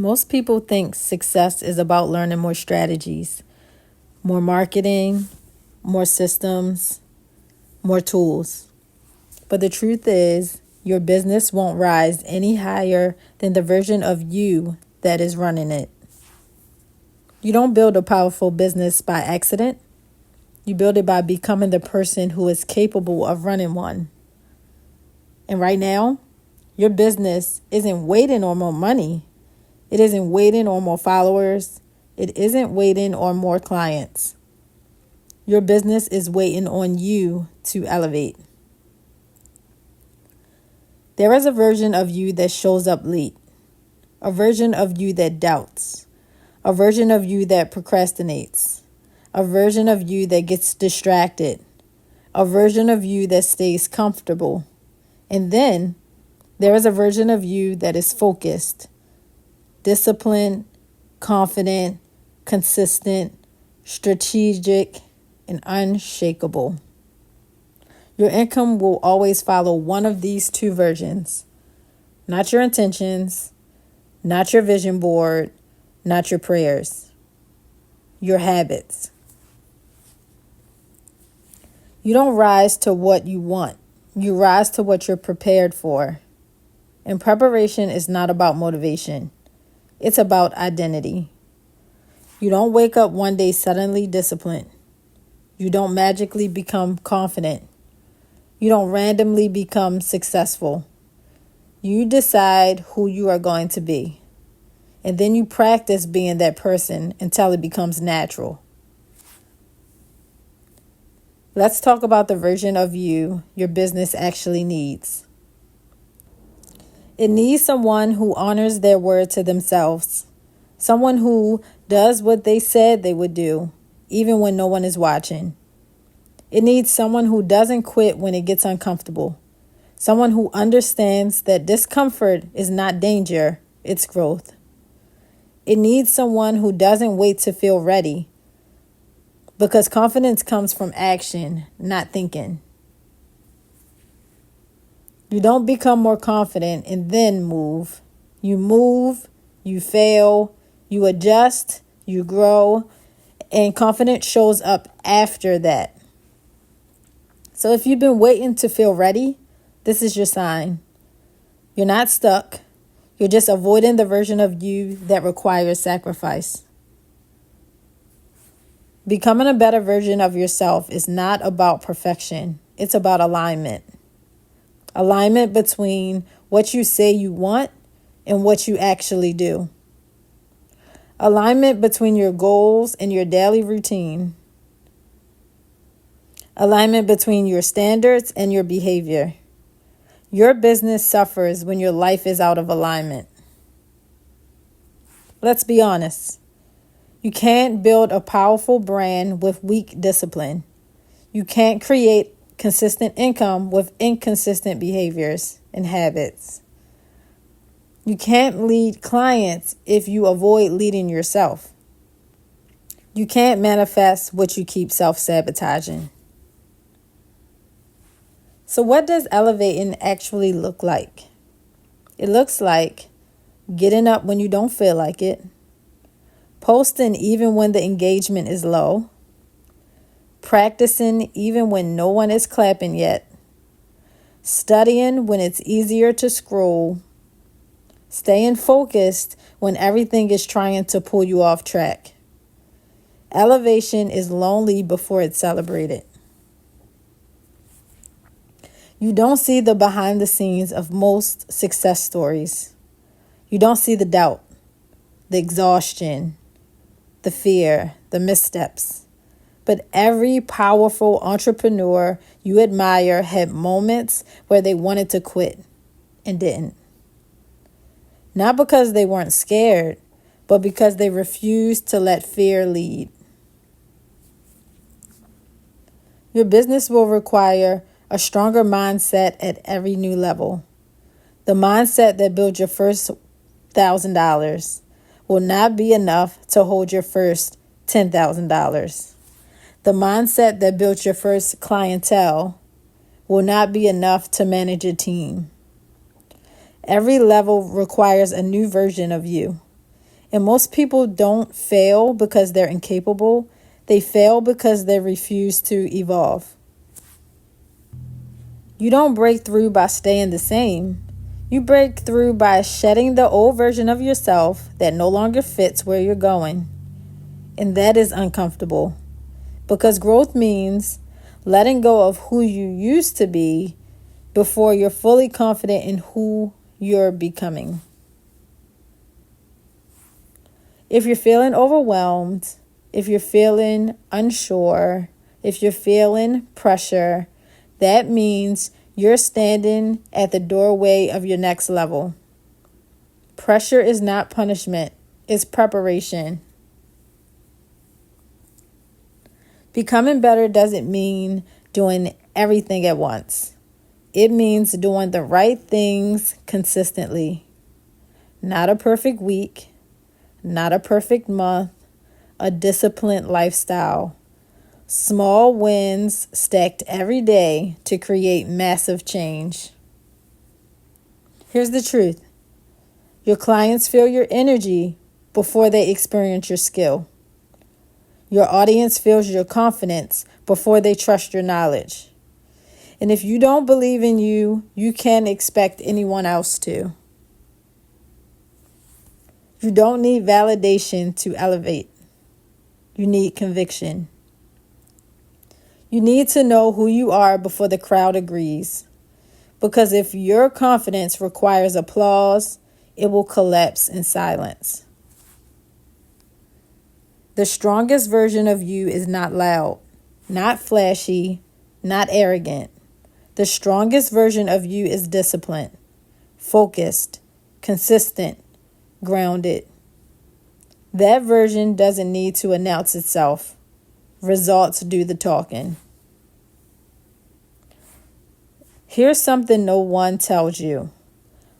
Most people think success is about learning more strategies, more marketing, more systems, more tools. But the truth is, your business won't rise any higher than the version of you that is running it. You don't build a powerful business by accident. You build it by becoming the person who is capable of running one. And right now, your business isn't waiting on more money. It isn't waiting on more followers. It isn't waiting on more clients. Your business is waiting on you to elevate. There is a version of you that shows up late, a version of you that doubts, a version of you that procrastinates, a version of you that gets distracted, a version of you that stays comfortable. And then there is a version of you that is focused, disciplined, confident, consistent, strategic, and unshakable. Your income will always follow one of these two versions. Not your intentions, not your vision board, not your prayers. Your habits. You don't rise to what you want. You rise to what you're prepared for. And preparation is not about motivation. It's about identity. You don't wake up one day suddenly disciplined. You don't magically become confident. You don't randomly become successful. You decide who you are going to be. And then you practice being that person until it becomes natural. Let's talk about the version of you your business actually needs. It needs someone who honors their word to themselves. Someone who does what they said they would do, even when no one is watching. It needs someone who doesn't quit when it gets uncomfortable. Someone who understands that discomfort is not danger, it's growth. It needs someone who doesn't wait to feel ready, because confidence comes from action, not thinking. You don't become more confident and then move. You move, you fail, you adjust, you grow, and confidence shows up after that. So if you've been waiting to feel ready, this is your sign. You're not stuck. You're just avoiding the version of you that requires sacrifice. Becoming a better version of yourself is not about perfection. It's about alignment. Alignment between what you say you want and what you actually do. Alignment between your goals and your daily routine. Alignment between your standards and your behavior. Your business suffers when your life is out of alignment. Let's be honest. You can't build a powerful brand with weak discipline. You can't create consistent income with inconsistent behaviors and habits. You can't lead clients if you avoid leading yourself. You can't manifest what you keep self-sabotaging. So what does elevating actually look like? It looks like getting up when you don't feel like it, posting even when the engagement is low, practicing even when no one is clapping yet, studying when it's easier to scroll, staying focused when everything is trying to pull you off track. Elevation is lonely before it's celebrated. You don't see the behind the scenes of most success stories. You don't see the doubt, the exhaustion, the fear, the missteps. But every powerful entrepreneur you admire had moments where they wanted to quit and didn't. Not because they weren't scared, but because they refused to let fear lead. Your business will require a stronger mindset at every new level. The mindset that built your first $1,000 will not be enough to hold your first $10,000. The mindset that built your first clientele will not be enough to manage a team. Every level requires a new version of you. And most people don't fail because they're incapable. They fail because they refuse to evolve. You don't break through by staying the same. You break through by shedding the old version of yourself that no longer fits where you're going. And that is uncomfortable, because growth means letting go of who you used to be before you're fully confident in who you're becoming. If you're feeling overwhelmed, if you're feeling unsure, if you're feeling pressure, that means you're standing at the doorway of your next level. Pressure is not punishment, it's preparation. Becoming better doesn't mean doing everything at once. It means doing the right things consistently. Not a perfect week, not a perfect month, a disciplined lifestyle. Small wins stacked every day to create massive change. Here's the truth. Your clients feel your energy before they experience your skill. Your audience feels your confidence before they trust your knowledge. And if you don't believe in you, you can't expect anyone else to. You don't need validation to elevate. You need conviction. You need to know who you are before the crowd agrees. Because if your confidence requires applause, it will collapse in silence. The strongest version of you is not loud, not flashy, not arrogant. The strongest version of you is disciplined, focused, consistent, grounded. That version doesn't need to announce itself. Results do the talking. Here's something no one tells you.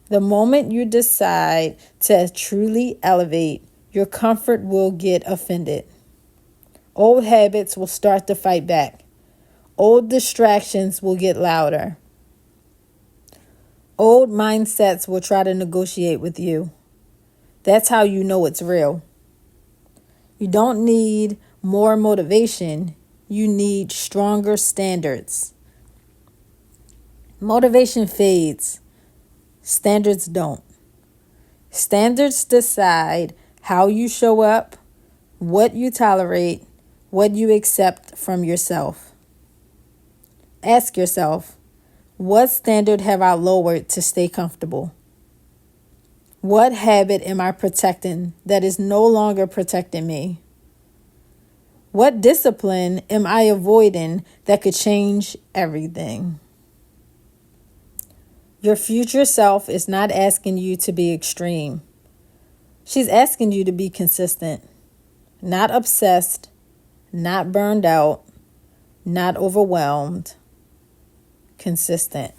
The moment you decide to truly elevate, your comfort will get offended. Old habits will start to fight back. Old distractions will get louder. Old mindsets will try to negotiate with you. That's how you know it's real. You don't need more motivation. You need stronger standards. Motivation fades. Standards don't. Standards decide how you show up, what you tolerate, what you accept from yourself. Ask yourself, what standard have I lowered to stay comfortable? What habit am I protecting that is no longer protecting me? What discipline am I avoiding that could change everything? Your future self is not asking you to be extreme. She's asking you to be consistent, not obsessed, not burned out, not overwhelmed, consistent.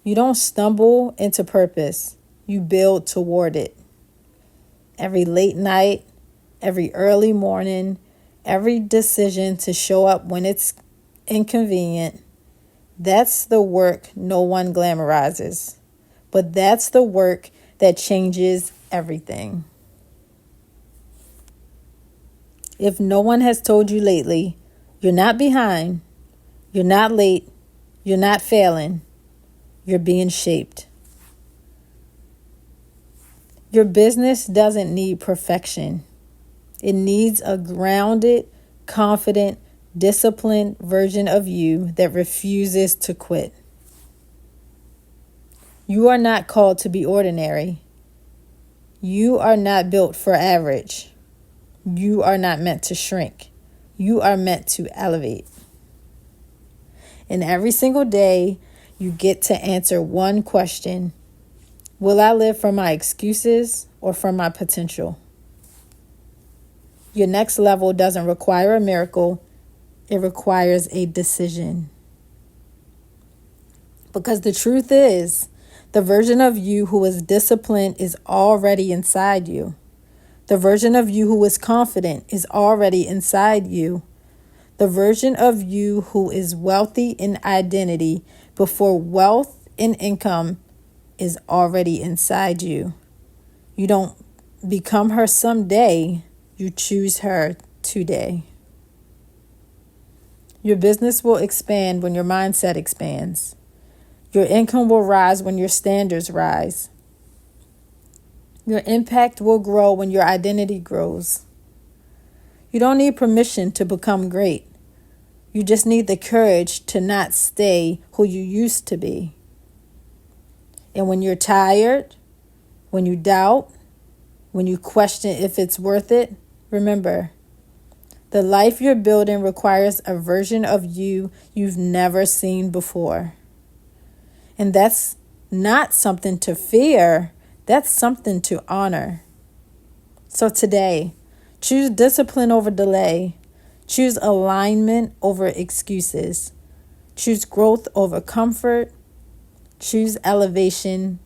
You don't stumble into purpose. You build toward it. Every late night, every early morning, every decision to show up when it's inconvenient, that's the work no one glamorizes. But that's the work that changes everything. If no one has told you lately, you're not behind, you're not late, you're not failing, you're being shaped. Your business doesn't need perfection. It needs a grounded, confident, disciplined version of you that refuses to quit. You are not called to be ordinary. You are not built for average. You are not meant to shrink. You are meant to elevate. And every single day, you get to answer one question. Will I live from my excuses or from my potential? Your next level doesn't require a miracle. It requires a decision. Because the truth is, the version of you who is disciplined is already inside you. The version of you who is confident is already inside you. The version of you who is wealthy in identity before wealth and income is already inside you. You don't become her someday. You choose her today. Your business will expand when your mindset expands. Your income will rise when your standards rise. Your impact will grow when your identity grows. You don't need permission to become great. You just need the courage to not stay who you used to be. And when you're tired, when you doubt, when you question if it's worth it, remember, the life you're building requires a version of you you've never seen before. And that's not something to fear, that's something to honor. So today, choose discipline over delay. Choose alignment over excuses. Choose growth over comfort. Choose elevation